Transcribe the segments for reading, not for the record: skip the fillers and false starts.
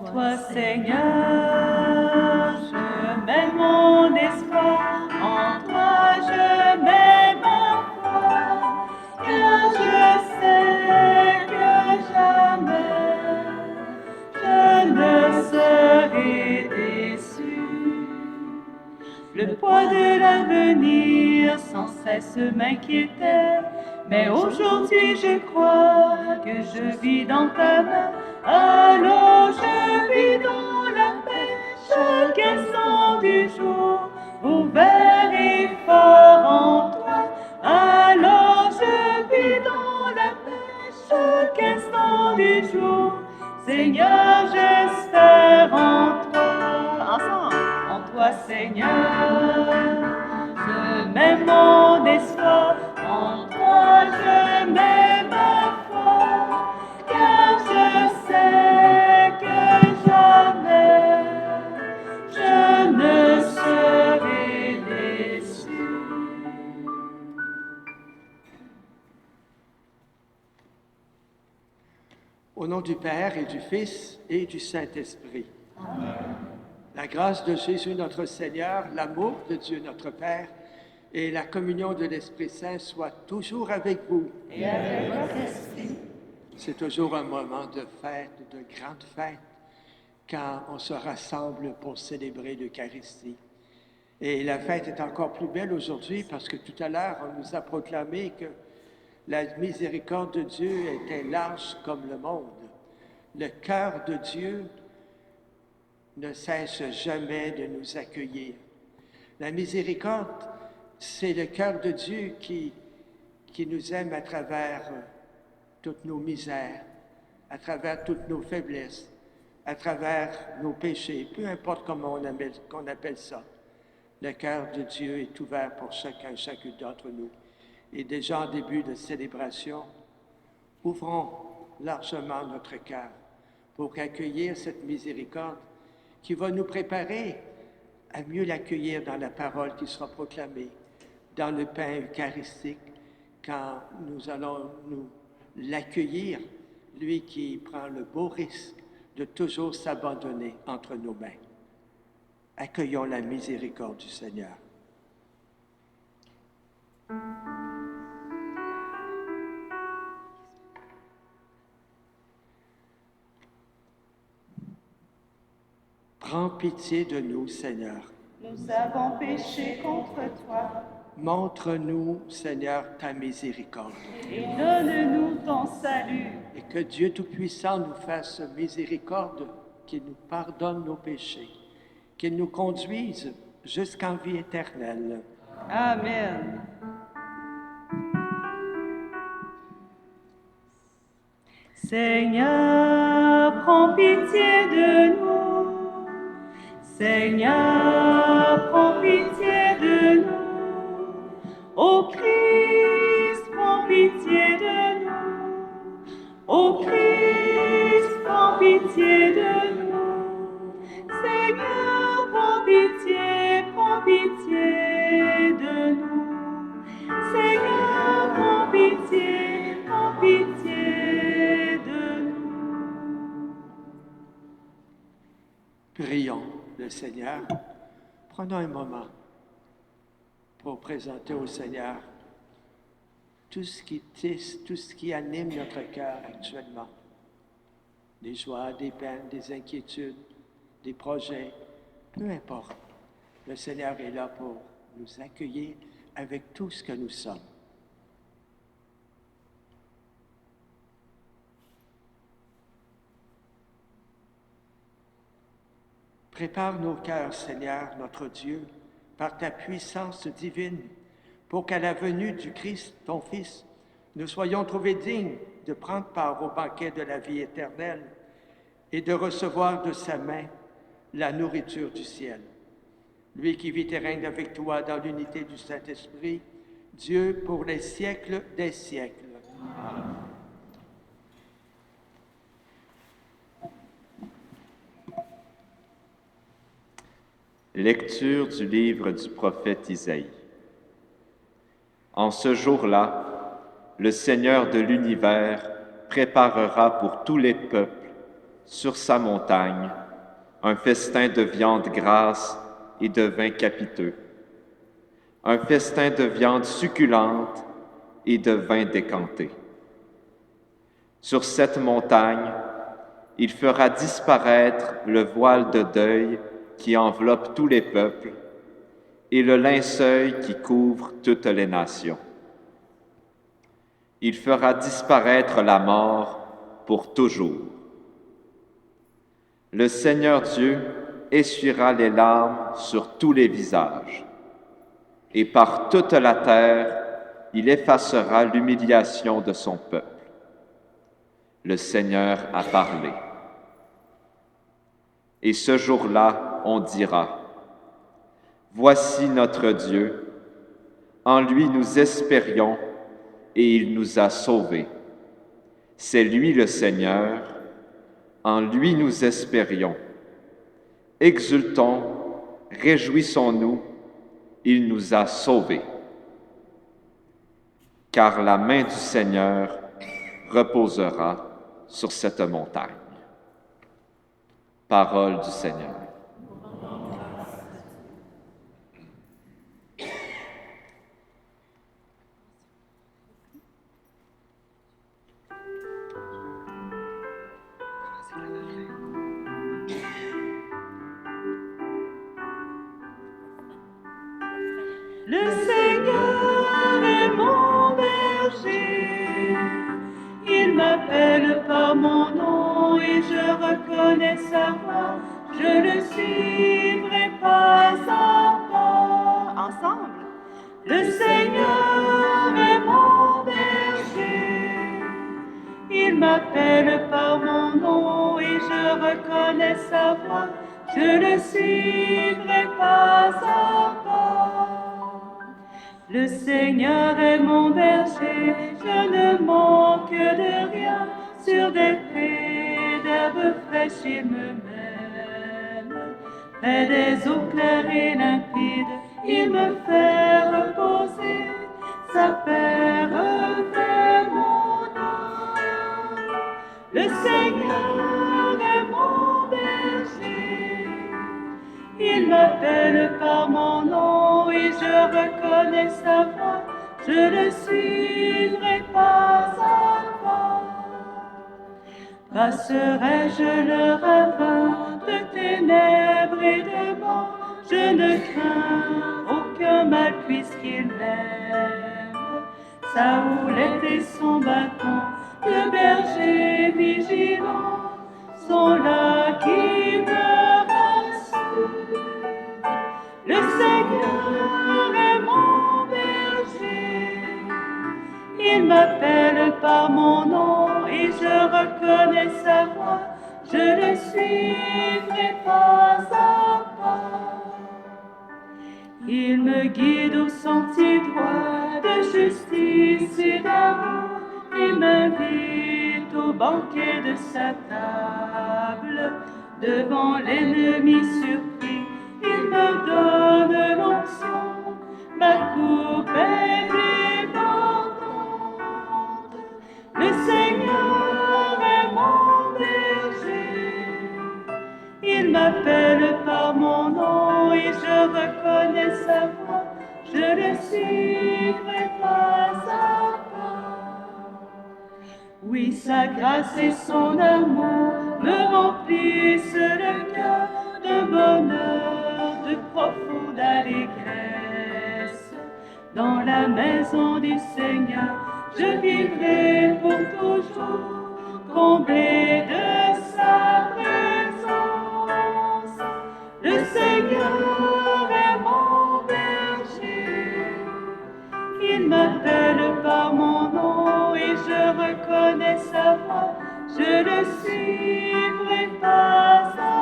toi, Seigneur, je mets mon espoir. En toi, je mets ma foi. Car je sais que jamais je ne serai déçu. Le poids de l'avenir sans cesse m'inquiétait, mais aujourd'hui je crois que je vis dans ta main. Alors je vis dans la paix chaque instant du jour, ouvert et fort en toi. Alors je vis dans la paix chaque instant du jour. Seigneur, j'espère en toi. Ensemble. En toi, Seigneur, je mets mon espoir. En toi, je mets ma foi. Car je sais que jamais je ne serai déçu. Au nom du Père et du Fils et du Saint-Esprit. Amen. La grâce de Jésus notre Seigneur, l'amour de Dieu notre Père et la communion de l'Esprit Saint soient toujours avec vous. Et avec votre esprit. C'est toujours un moment de fête, de grande fête, quand on se rassemble pour célébrer l'Eucharistie. Et la fête est encore plus belle aujourd'hui parce que tout à l'heure, on nous a proclamé que la miséricorde de Dieu était large comme le monde. Le cœur de Dieu ne cesse jamais de nous accueillir. La miséricorde, c'est le cœur de Dieu qui nous aime à travers toutes nos misères, à travers toutes nos faiblesses, à travers nos péchés, peu importe comment on appelle ça. Le cœur de Dieu est ouvert pour chacune d'entre nous. Et déjà en début de célébration, ouvrons largement notre cœur pour accueillir cette miséricorde qui va nous préparer à mieux l'accueillir dans la parole qui sera proclamée, dans le pain eucharistique, quand nous allons nous l'accueillir, lui qui prend le beau risque de toujours s'abandonner entre nos mains. Accueillons la miséricorde du Seigneur. Prends pitié de nous, Seigneur. Nous avons péché contre toi. Montre-nous, Seigneur, ta miséricorde. Et donne-nous ton salut. Et que Dieu Tout-Puissant nous fasse miséricorde, qu'il nous pardonne nos péchés, qu'il nous conduise jusqu'en vie éternelle. Amen. Seigneur, prends pitié de nous. Seigneur, prends pitié de nous. Ô Christ, prends pitié de nous. Ô Christ, prends pitié de nous. Seigneur, prends pitié de nous. Seigneur, prends pitié de nous. Prions le Seigneur. Prenons un moment pour présenter au Seigneur tout ce qui tisse, tout ce qui anime notre cœur actuellement. Des joies, des peines, des inquiétudes, des projets, peu importe. Le Seigneur est là pour nous accueillir avec tout ce que nous sommes. Prépare nos cœurs, Seigneur, notre Dieu, par ta puissance divine, pour qu'à la venue du Christ, ton Fils, nous soyons trouvés dignes de prendre part au banquet de la vie éternelle et de recevoir de sa main la nourriture du ciel. Lui qui vit et règne avec toi dans l'unité du Saint-Esprit, Dieu pour les siècles des siècles. Amen. Lecture du livre du prophète Isaïe. En ce jour-là, le Seigneur de l'univers préparera pour tous les peuples sur sa montagne, un festin de viande grasse et de vin capiteux, un festin de viande succulente et de vin décanté. Sur cette montagne, il fera disparaître le voile de deuil qui enveloppe tous les peuples et le linceul qui couvre toutes les nations. Il fera disparaître la mort pour toujours. Le Seigneur Dieu essuiera les larmes sur tous les visages, et par toute la terre, il effacera l'humiliation de son peuple. Le Seigneur a parlé. Et ce jour-là, on dira, « Voici notre Dieu, en lui nous espérions, et il nous a sauvés. C'est lui le Seigneur, en lui nous espérions. Exultons, réjouissons-nous, il nous a sauvés. Car la main du Seigneur reposera sur cette montagne. » Parole du Seigneur. Le Seigneur est mon berger, il m'appelle par mon nom et je reconnais sa voix, je le suivrai pas à pas. Ensemble. Le Seigneur est mon berger, il m'appelle par mon nom et je reconnais sa voix, je le suivrai pas à pas. Le Seigneur est mon berger, je ne manque de rien. Sur des prés d'herbes fraîches, il me mène. Près des eaux claires et limpides, il me fait reposer. Sa paix refait mon âme. Le Seigneur est mon berger. Il m'appelle par mon nom et je reconnais sa voix, je le suivrai pas à pas. Passerai-je le ravin de ténèbres et de mort, je ne crains aucun mal puisqu'il m'aime. Sa houlette et son bâton, le berger vigilant, sont là qui me rassurent. Le Seigneur est mon berger, il m'appelle par mon nom et je reconnais sa voix, je le suivrai pas à pas. Il me guide au sentier droit de justice et d'amour, il m'invite au banquet de sa table, devant l'ennemi surpris. Il me donne l'onction, ma coupe est débordante. Le Seigneur est mon berger, il m'appelle par mon nom et je reconnais sa voix, je le suivrai pas à pas. Oui, sa grâce et son amour me remplissent le cœur de bonheur, de profonde allégresse. Dans la maison du Seigneur, je vivrai pour toujours, comblé de sa présence. Le Seigneur est mon berger, il m'appelle par mon nom et je reconnais sa voix, je le suivrai pas à pas.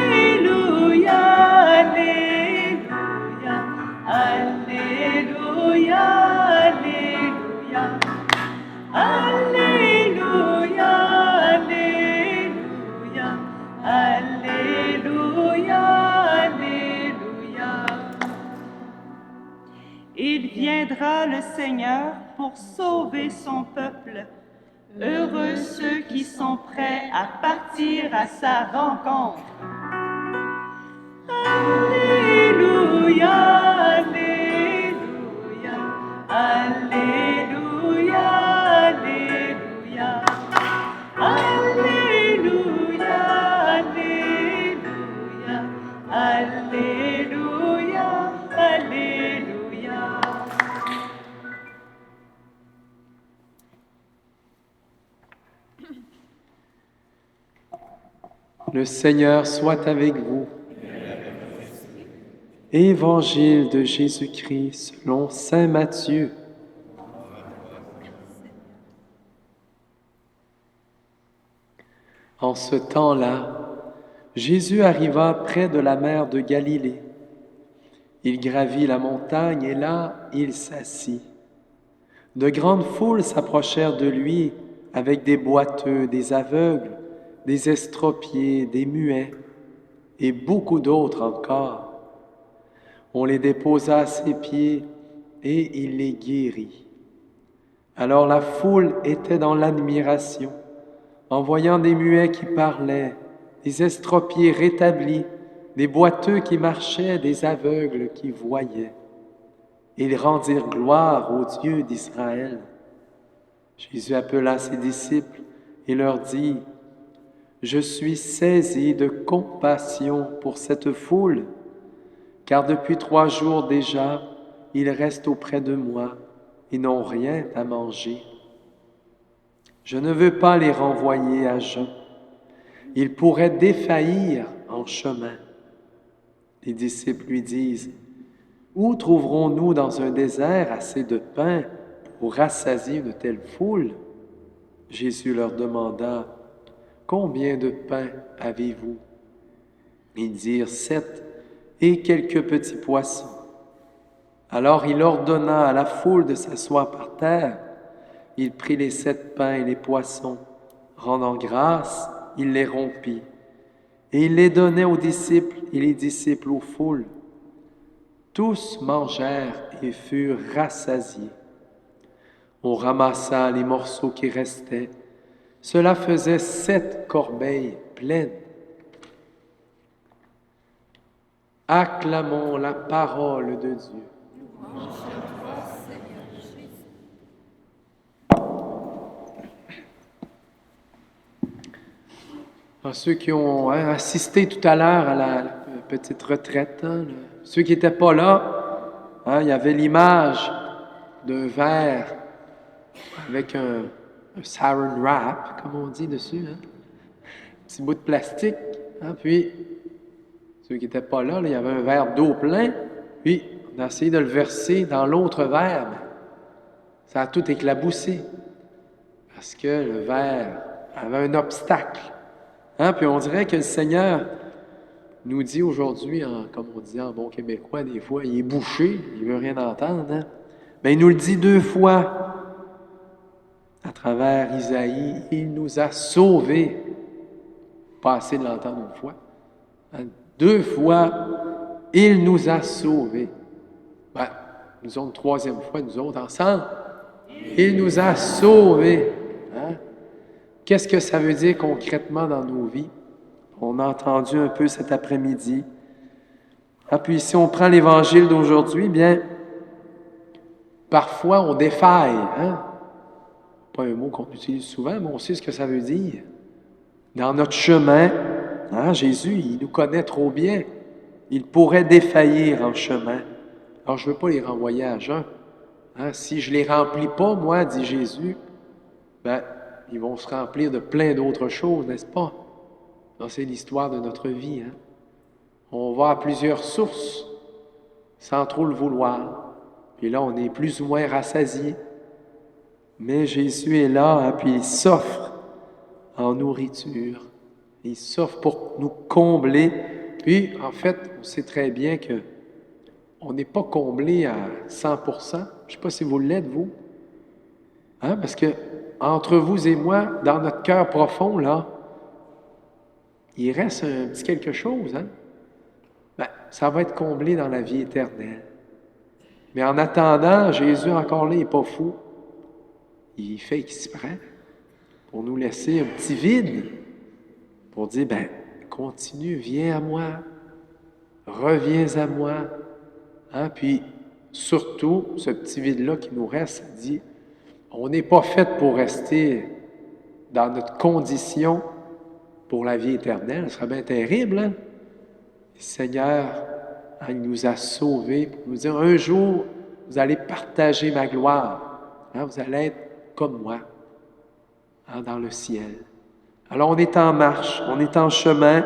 Alléluia, Seigneur pour sauver son peuple. Heureux ceux qui sont prêts à partir à sa rencontre. Alléluia, Alléluia, Alléluia, Alléluia. Alléluia, Alléluia, Alléluia, Alléluia. Le Seigneur soit avec vous. Évangile de Jésus-Christ selon saint Matthieu. En ce temps-là, Jésus arriva près de la mer de Galilée. Il gravit la montagne et là, il s'assit. De grandes foules s'approchèrent de lui avec des boiteux, des aveugles, des estropiés, des muets et beaucoup d'autres encore. On les déposa à ses pieds et il les guérit. Alors la foule était dans l'admiration en voyant des muets qui parlaient, des estropiés rétablis, des boiteux qui marchaient, des aveugles qui voyaient. Ils rendirent gloire au Dieu d'Israël. Jésus appela ses disciples et leur dit, « Je suis saisi de compassion pour cette foule, car depuis 3 jours déjà, ils restent auprès de moi et n'ont rien à manger. Je ne veux pas les renvoyer à jeun. Ils pourraient défaillir en chemin. » Les disciples lui disent, « Où trouverons-nous dans un désert assez de pain pour rassasier une telle foule? » Jésus leur demanda, « Combien de pain avez-vous? » Ils dirent, « 7 et quelques petits poissons. » Alors il ordonna à la foule de s'asseoir par terre. Il prit les 7 pains et les poissons. Rendant grâce, il les rompit. Et il les donnait aux disciples et les disciples aux foules. Tous mangèrent et furent rassasiés. On ramassa les morceaux qui restaient. Cela faisait 7 corbeilles pleines. Acclamons la parole de Dieu. Ceux qui ont assisté tout à l'heure à la petite retraite, ceux qui n'étaient pas là, il y avait l'image d'un verre avec un saran wrap, comme on dit dessus, un petit bout de plastique. Puis, ceux qui n'étaient pas là, il y avait un verre d'eau plein, puis on a essayé de le verser dans l'autre verre, mais ça a tout éclaboussé parce que le verre avait un obstacle. Puis on dirait que le Seigneur nous dit aujourd'hui, comme on dit en bon québécois, des fois, il est bouché, il ne veut rien entendre. Mais il nous le dit 2 fois à travers Isaïe, il nous a sauvés. Pas assez de l'entendre une fois. 2 fois, il nous a sauvés. Nous autres, 3e fois, nous autres, ensemble, il nous a sauvés. Qu'est-ce que ça veut dire concrètement dans nos vies? On a entendu un peu cet après-midi. Puis si on prend l'Évangile d'aujourd'hui, bien, parfois on défaille. Pas un mot qu'on utilise souvent, mais on sait ce que ça veut dire. Dans notre chemin, Jésus, il nous connaît trop bien. Il pourrait défaillir en chemin. Alors, je ne veux pas les renvoyer à jeun. Si je ne les remplis pas, moi, dit Jésus, ils vont se remplir de plein d'autres choses, n'est-ce pas? Ça, c'est l'histoire de notre vie. On va à plusieurs sources sans trop le vouloir. Puis là, on est plus ou moins rassasié. Mais Jésus est là, puis il s'offre en nourriture. Il s'offre pour nous combler. Puis, en fait, on sait très bien que on n'est pas comblé à 100%. Je ne sais pas si vous l'êtes, vous. Parce que entre vous et moi, dans notre cœur profond, là, il reste un petit quelque chose. Ça va être comblé dans la vie éternelle. Mais en attendant, Jésus, encore là, il n'est pas fou. Il fait exprès pour nous laisser un petit vide, pour dire, ben, continue, viens à moi, reviens à moi. Hein? Puis, surtout, ce petit vide-là qui nous reste, ça dit, on n'est pas fait pour rester dans notre condition pour la vie éternelle. Ce serait bien terrible, hein? Le Seigneur, hein, il nous a sauvés pour nous dire, un jour, vous allez partager ma gloire. Hein? Vous allez être comme moi, hein, dans le ciel. Alors, on est en marche, on est en chemin,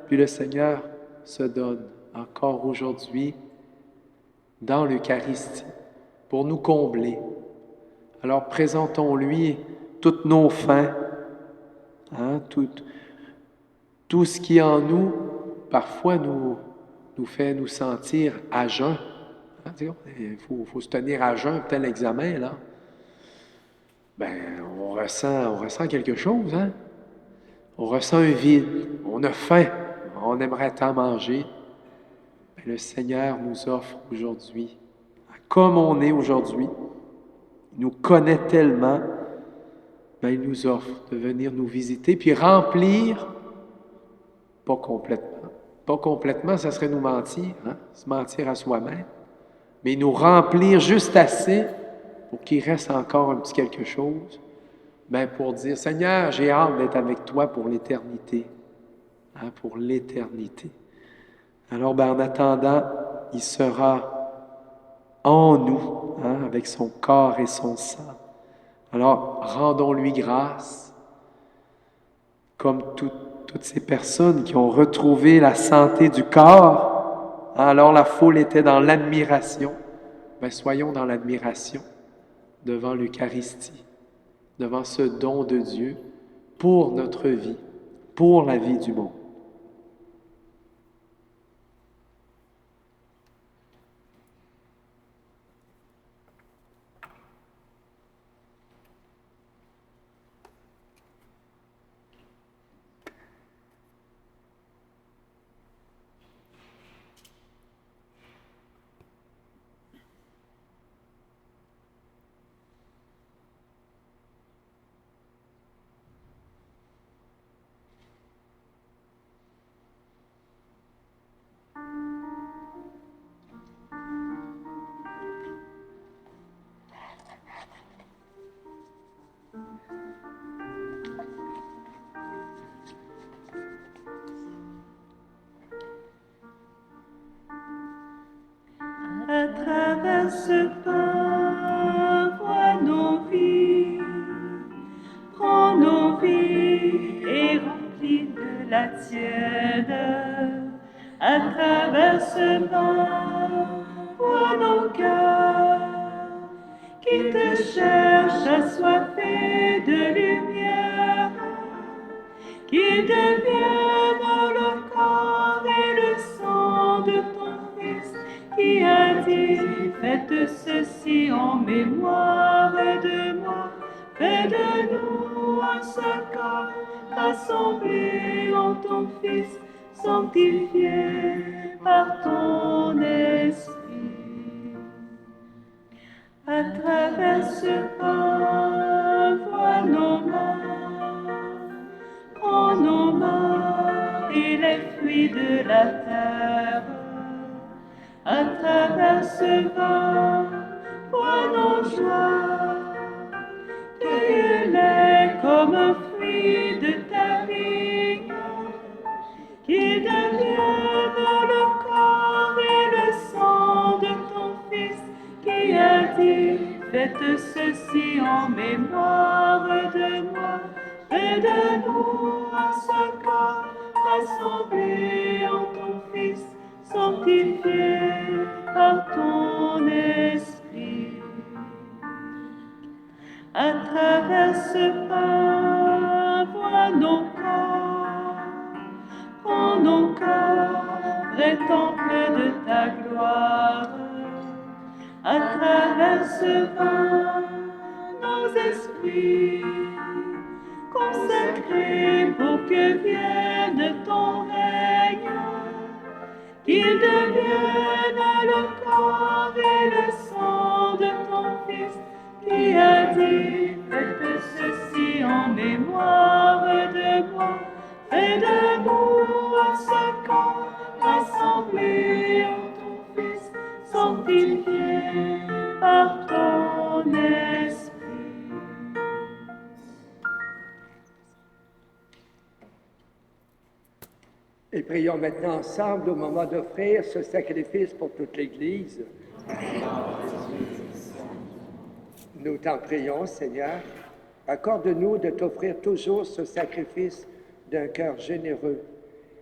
puis le Seigneur se donne encore aujourd'hui dans l'Eucharistie pour nous combler. Alors, présentons-lui toutes nos faim, hein, tout ce qui en nous, parfois, nous fait nous sentir à jeun. Hein, il faut se tenir à jeun, tel examen, là. Ben, on ressent quelque chose, hein? On ressent un vide, on a faim, on aimerait tant manger. Ben, le Seigneur nous offre aujourd'hui, comme on est aujourd'hui, il nous connaît tellement, ben, il nous offre de venir nous visiter, puis remplir, pas complètement, ça serait nous mentir, hein? Se mentir à soi-même, mais nous remplir juste assez pour qu'il reste encore un petit quelque chose, ben pour dire, Seigneur, j'ai hâte d'être avec toi pour l'éternité. Hein, pour l'éternité. Alors, ben, en attendant, il sera en nous, hein, avec son corps et son sang. Alors, rendons-lui grâce, comme toutes ces personnes qui ont retrouvé la santé du corps. Hein, alors, la foule était dans l'admiration. Ben, soyons dans l'admiration devant l'Eucharistie, devant ce don de Dieu pour notre vie, pour la vie du monde. À travers ce pain, vois nos vies, prends nos vies et remplis de la tienne. À travers ce pain, vois nos cœurs qui te cherchent assoiffés de lumière, qu'ils deviennent le corps et le sang de ton Fils, qui a dit, faites ceci en mémoire de moi. Fais de nous un seul corps, rassemblés en ton Fils, sanctifiés par ton Esprit. À travers ce pain, vois nos mains, prends nos mains et les fruits de la terre. À travers ce vin, vois nos joies, cueille-les comme un fruit de ta vigne, qu'ils deviennent le corps et le sang de ton Fils, qui a dit, faites ceci en mémoire de moi. Fais de nous un seul corps, rassemblés en ton Fils, sanctifié par ton Esprit. À travers ce pain, vois nos corps, prends nos corps, vrai temple de ta gloire. À travers ce vin, nos esprits, consacrés pour que vienne ton règne, qu'ils deviennent le corps et le sang qui a dit, faites ceci en mémoire de moi. Fais de nous un seul corps, rassemblés en ton Fils, sanctifié par ton Esprit. Et prions maintenant ensemble au moment d'offrir ce sacrifice pour toute l'Église. Nous t'en prions, Seigneur, accorde-nous de t'offrir toujours ce sacrifice d'un cœur généreux,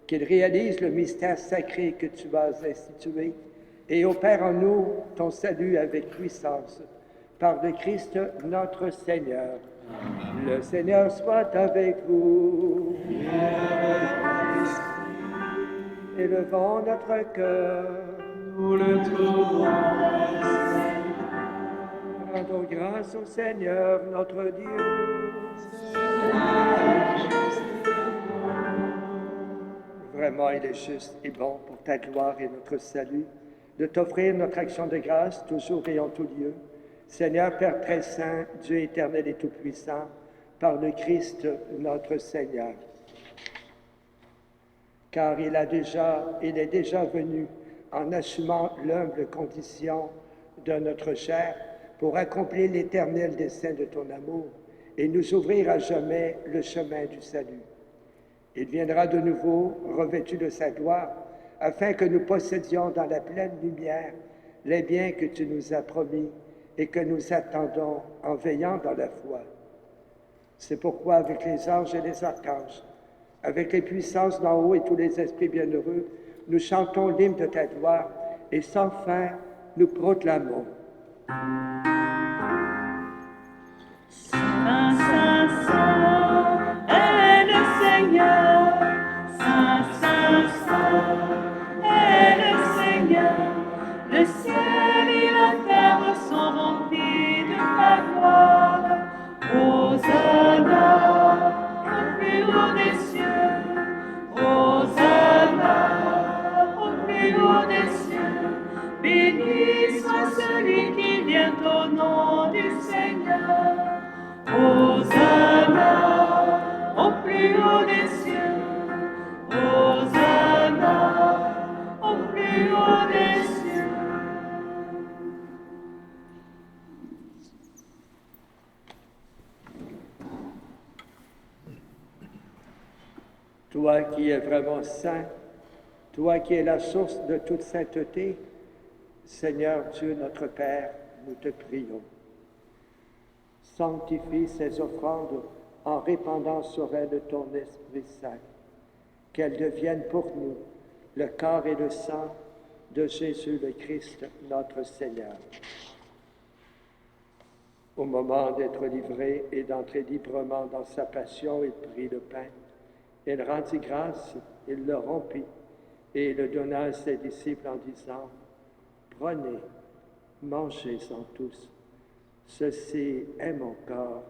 qu'il réalise le mystère sacré que tu as institué et opère en nous ton salut avec puissance. Par le Christ notre Seigneur. Le Seigneur soit avec vous. Élevons notre cœur. Nous le trouvons. Rendons grâce au Seigneur notre Dieu. Vraiment, il est juste et bon pour ta gloire et notre salut de t'offrir notre action de grâce toujours et en tout lieu. Seigneur Père très saint, Dieu éternel et tout-puissant, par le Christ notre Seigneur. Car il est déjà venu en assumant l'humble condition de notre chair pour accomplir l'éternel dessein de ton amour et nous ouvrir à jamais le chemin du salut. Il viendra de nouveau, revêtu de sa gloire, afin que nous possédions dans la pleine lumière les biens que tu nous as promis et que nous attendons en veillant dans la foi. C'est pourquoi, avec les anges et les archanges, avec les puissances d'en haut et tous les esprits bienheureux, nous chantons l'hymne de ta gloire et sans fin nous proclamons. Saint, Saint, Saint est le Seigneur. Saint, Saint, Saint est le Seigneur. Le ciel et la terre sont remplis de ta gloire. Hosanna au plus haut des cieux. Hosanna au plus haut des cieux. Béni soit celui qui vient au nom du Seigneur. Hosanna au plus haut des cieux. Hosanna au plus haut des cieux. Toi qui es vraiment saint, toi qui es la source de toute sainteté, Seigneur Dieu notre Père, nous te prions. Sanctifie ces offrandes en répandant sur elles ton Esprit Saint, qu'elles deviennent pour nous le corps et le sang de Jésus le Christ, notre Seigneur. Au moment d'être livré et d'entrer librement dans sa passion, il prit le pain. Il rendit grâce, il le rompit et le donna à ses disciples en disant, « Prenez, mangez-en tous. Ceci est mon corps,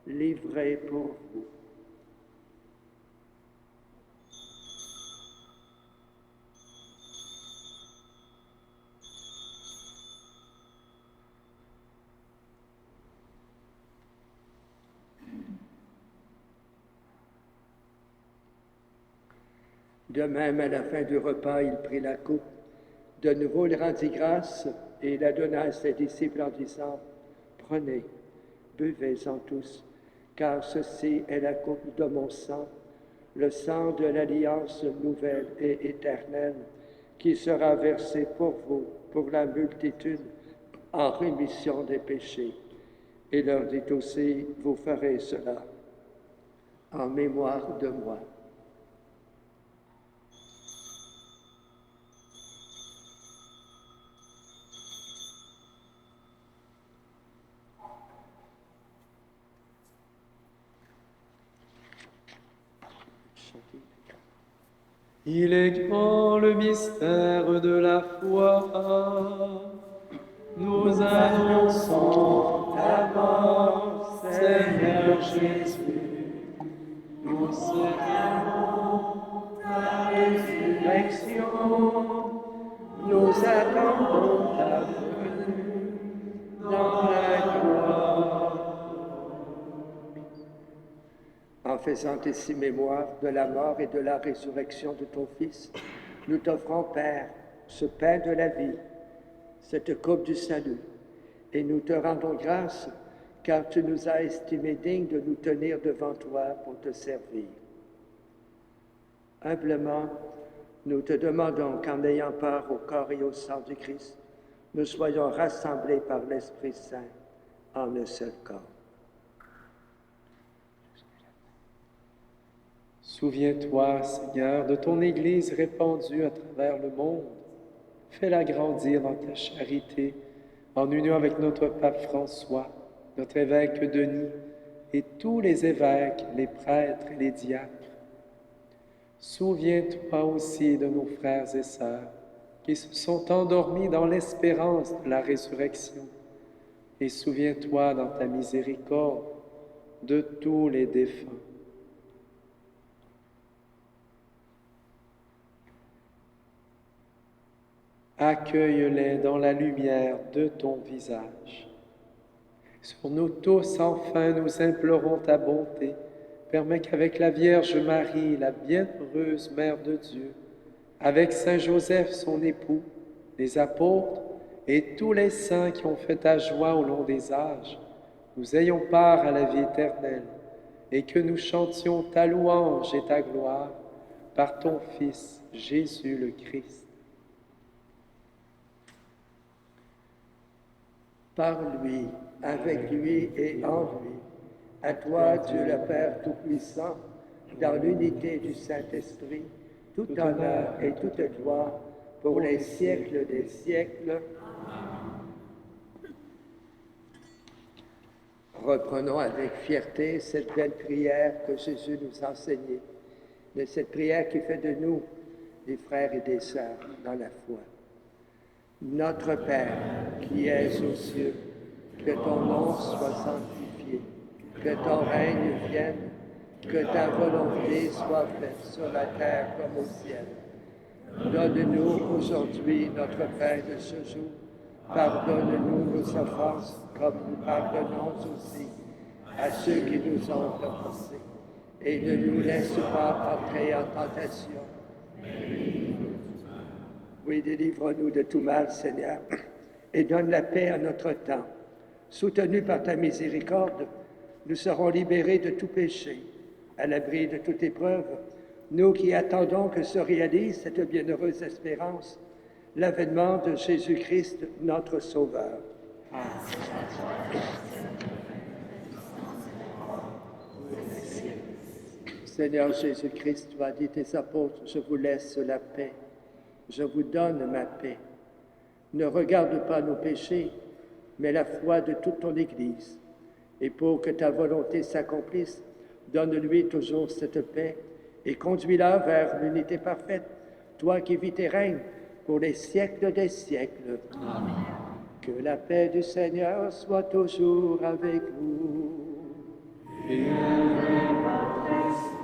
livré pour vous. » De même, à la fin du repas, il prit la coupe. De nouveau, il rendit grâce et la donna à ses disciples en disant, « Prenez, buvez-en tous, car ceci est la coupe de mon sang, le sang de l'alliance nouvelle et éternelle, qui sera versé pour vous, pour la multitude, en rémission des péchés. » Et leur dit aussi, « Vous ferez cela en mémoire de moi. » Il est grand le mystère de la foi. Nous annonçons ta mort, Seigneur Jésus. Nous célébrons ta résurrection. Nous attendons ta venue dans la gloire En faisant ici mémoire de la mort et de la résurrection de ton Fils, nous t'offrons, Père, ce pain de la vie, cette coupe du salut, et nous te rendons grâce car tu nous as estimés dignes de nous tenir devant toi pour te servir. Humblement, nous te demandons qu'en ayant part au corps et au sang du Christ, nous soyons rassemblés par l'Esprit Saint en un seul corps. Souviens-toi, Seigneur, de ton Église répandue à travers le monde. Fais-la grandir dans ta charité, en union avec notre pape François, notre évêque Denis et tous les évêques, les prêtres et les diacres. Souviens-toi aussi de nos frères et sœurs qui se sont endormis dans l'espérance de la résurrection. Et souviens-toi dans ta miséricorde de tous les défunts. Accueille-les dans la lumière de ton visage. Sur nous tous, enfin, nous implorons ta bonté. Permets qu'avec la Vierge Marie, la bienheureuse Mère de Dieu, avec Saint Joseph, son époux, les apôtres et tous les saints qui ont fait ta joie au long des âges, nous ayons part à la vie éternelle et que nous chantions ta louange et ta gloire par ton Fils, Jésus le Christ. Par lui, avec lui et en lui, à toi, Dieu le Père Tout-Puissant, dans l'unité du Saint-Esprit, tout honneur et toute gloire pour les siècles des siècles. Reprenons avec fierté cette belle prière que Jésus nous a enseignée, de cette prière qui fait de nous des frères et des sœurs dans la foi. Notre Père, qui es aux cieux, que ton nom soit sanctifié, que ton règne vienne, que ta volonté soit faite sur la terre comme au ciel. Donne-nous aujourd'hui notre pain de ce jour. Pardonne-nous nos offenses, comme nous pardonnons aussi à ceux qui nous ont offensés. Et ne nous laisse pas entrer en tentation. Oui, délivre-nous de tout mal, Seigneur, et donne la paix à notre temps. Soutenus par ta miséricorde, nous serons libérés de tout péché, à l'abri de toute épreuve, nous qui attendons que se réalise cette bienheureuse espérance, l'avènement de Jésus-Christ, notre Sauveur. Seigneur Jésus-Christ, tu as dit tes apôtres, je vous laisse la paix, je vous donne ma paix. Ne regarde pas nos péchés, mais la foi de toute ton Église. Et pour que ta volonté s'accomplisse, donne-lui toujours cette paix et conduis-la vers l'unité parfaite, toi qui vis et règnes pour les siècles des siècles. Amen. Que la paix du Seigneur soit toujours avec vous. Et avec votre esprit.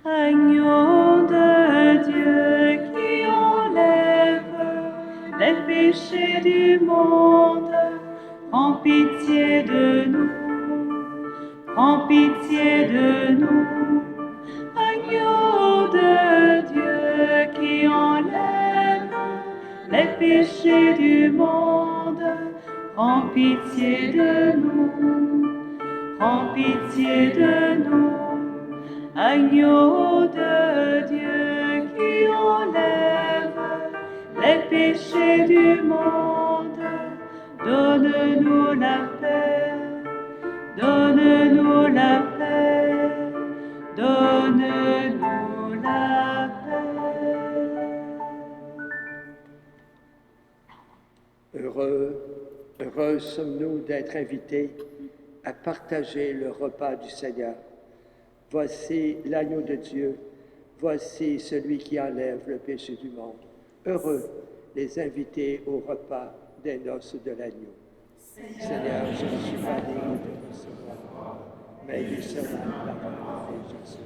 Agneau de Dieu qui enlève les péchés du monde, prends pitié de nous, prends pitié de nous. Agneau de Dieu qui enlève les péchés du monde, prends pitié de nous, prends pitié de nous. Agneau de Dieu qui enlève les péchés du monde, donne-nous la paix, donne-nous la paix, donne-nous la paix. Heureux sommes-nous d'être invités à partager le repas du Seigneur. Voici l'agneau de Dieu, voici celui qui enlève le péché du monde. Heureux les invités au repas des noces de l'agneau. Seigneur, je ne suis pas digne de recevoir, mais il sera la parole et je serai.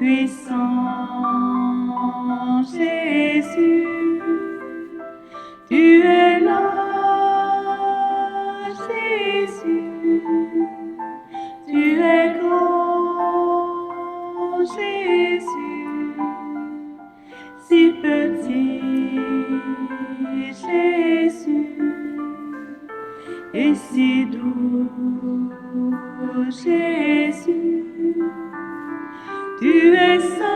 Tout-puissant Jésus, tu es là, Jésus, tu es grand, Jésus, si petit, Jésus, et si doux, Jésus, tu es saint,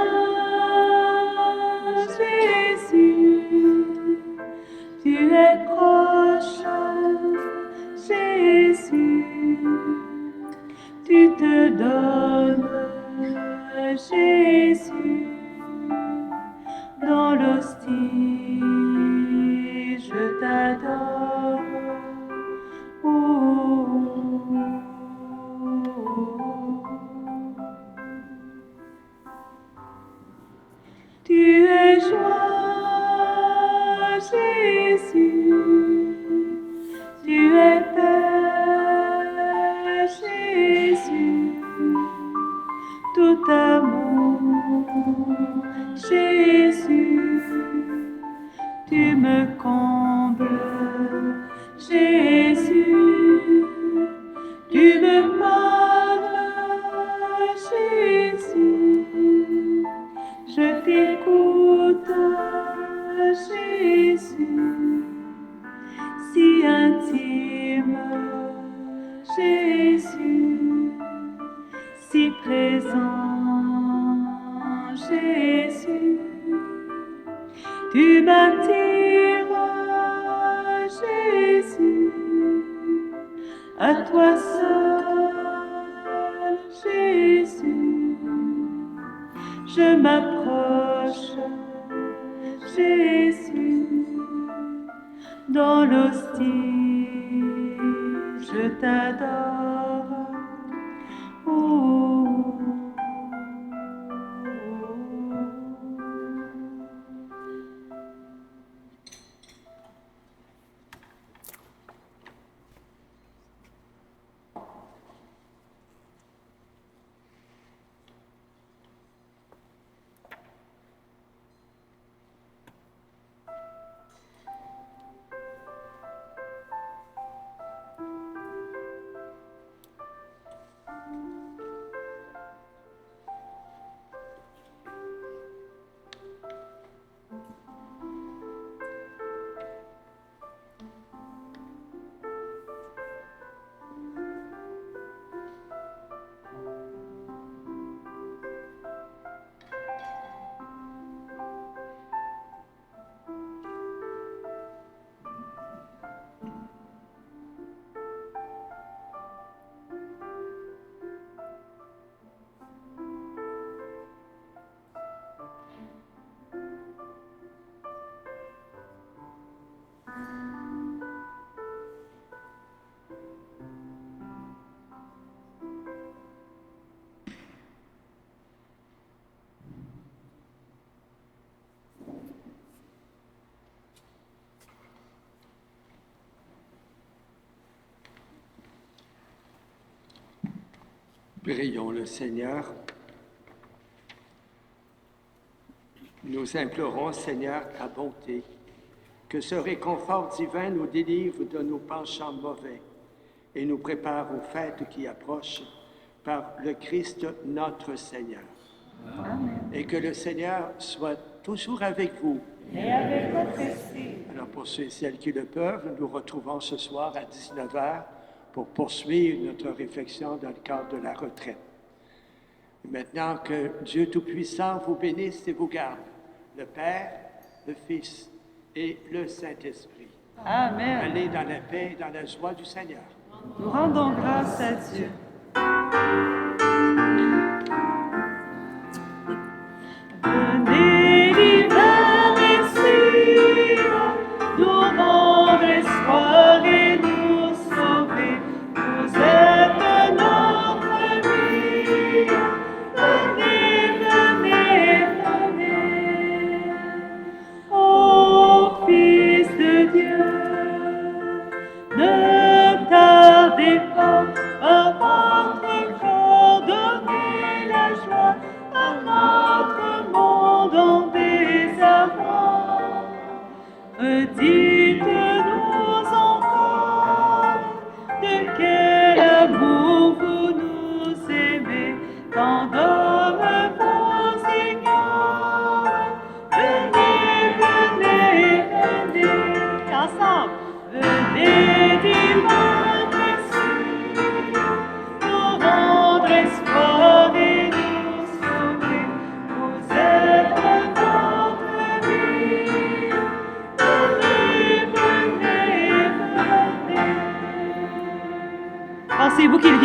Jésus, tu es proche, Jésus, tu te donnes, Jésus, dans l'hostie, je t'adore. Tu es joie, Jésus, tu es paix, Jésus, tout amour, Jésus, tu me combles, Jésus, tu me parles, Jésus, je t'écoute, Jésus, si intime, Jésus, si présent, Jésus, tu m'attires, Jésus, à toi seul, Jésus, je m'approche, Jésus, dans l'hostie, je t'adore. Prions le Seigneur. Nous implorons, Seigneur, ta bonté, que ce réconfort divin nous délivre de nos penchants mauvais et nous prépare aux fêtes qui approchent par le Christ notre Seigneur. Amen. Et que le Seigneur soit toujours avec vous. Et avec votre esprit. Alors pour ceux et celles qui le peuvent, nous nous retrouvons ce soir à 19h pour poursuivre notre réflexion dans le cadre de la retraite. Et maintenant que Dieu Tout-Puissant vous bénisse et vous garde, le Père, le Fils et le Saint-Esprit. Amen. Allez dans la paix et dans la joie du Seigneur. Nous rendons grâce à Dieu. Venez l'hiver et suivre, nous rendre espoir et nous sauver. Vous êtes notre vie. Venez, venez, venez. Ô Fils de Dieu, ne tardez pas à votre corps. et dimanche ici, pour rendre espoir et nous sauver. Vous êtes notre vie, venez, venez, venez. Ah, c'est vous qui le